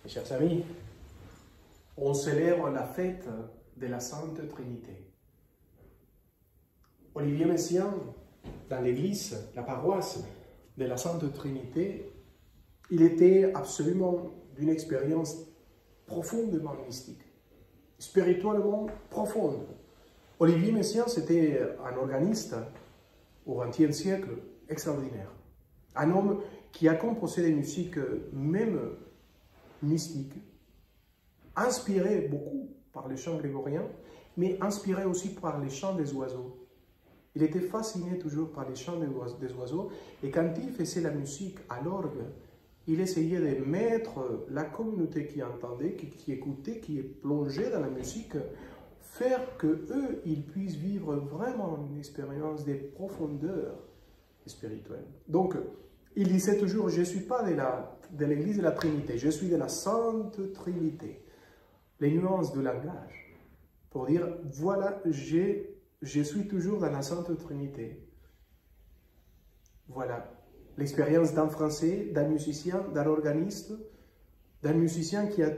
Mes chers amis, on célèbre la fête de la Sainte Trinité. Olivier Messiaen, dans l'église, la paroisse de la Sainte Trinité, il était absolument d'une expérience profondément mystique, spirituellement profonde. Olivier Messiaen, c'était un organiste au XXe siècle extraordinaire. Un homme qui a composé des musiques même mystiques, inspiré beaucoup par les chants grégoriens, mais inspiré aussi par les chants des oiseaux. Il était fasciné toujours par les chants des oiseaux, et quand il faisait la musique à l'orgue, il essayait de mettre la communauté qui entendait, qui écoutait, qui est plongée dans la musique, faire que eux, ils puissent vivre vraiment une expérience de profondeur spirituelle. Donc, il disait toujours, je ne suis pas de l'église de la Trinité, je suis de la Sainte Trinité. Les nuances de langage, pour dire, voilà, je suis toujours dans la Sainte Trinité. Voilà, l'expérience d'un Français, d'un musicien, d'un organiste, d'un musicien qui a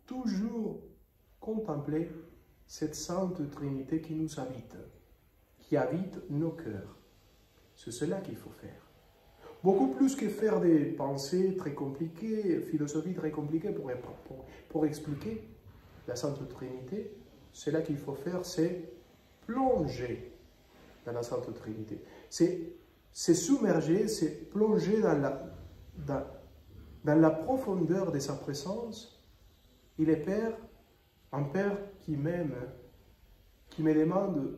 toujours contemplé cette Sainte Trinité qui nous habite, qui habite nos cœurs. C'est cela qu'il faut faire. Beaucoup plus que faire des pensées très compliquées, philosophies très compliquées pour expliquer la Sainte Trinité, cela qu'il faut faire, c'est plonger dans la Sainte Trinité. C'est submerger, c'est plonger dans la profondeur de sa présence. Il est Père, un Père qui m'aime, qui me demande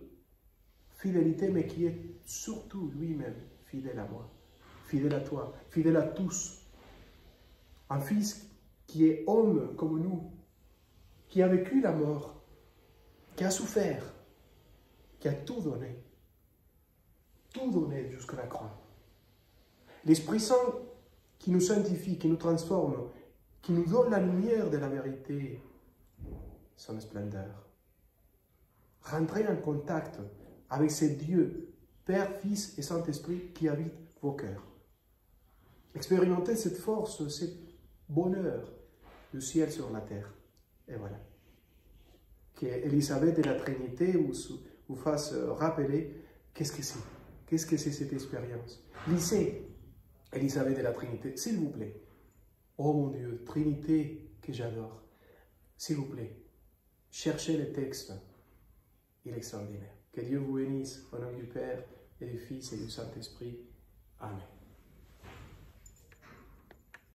fidélité, mais qui est surtout lui-même fidèle à moi, fidèle à toi, fidèle à tous. Un Fils qui est homme comme nous, qui a vécu la mort, qui a souffert, qui a tout donné jusqu'à la croix. L'Esprit Saint qui nous sanctifie, qui nous transforme, qui nous donne la lumière de la vérité, son splendeur. Rentrez en contact avec ces dieux, Père, Fils et Saint-Esprit qui habitent vos cœurs. Expérimentez cette force, ce bonheur du ciel sur la terre. Et voilà. Qu'Élisabeth de la Trinité vous fasse rappeler qu'est-ce que c'est. Qu'est-ce que c'est cette expérience? Lisez Élisabeth de la Trinité, s'il vous plaît. Oh mon Dieu, Trinité que j'adore. S'il vous plaît, cherchez les textes. Il est extraordinaire. Que Dieu vous bénisse au nom du Père et du Fils et du Saint-Esprit. Amen.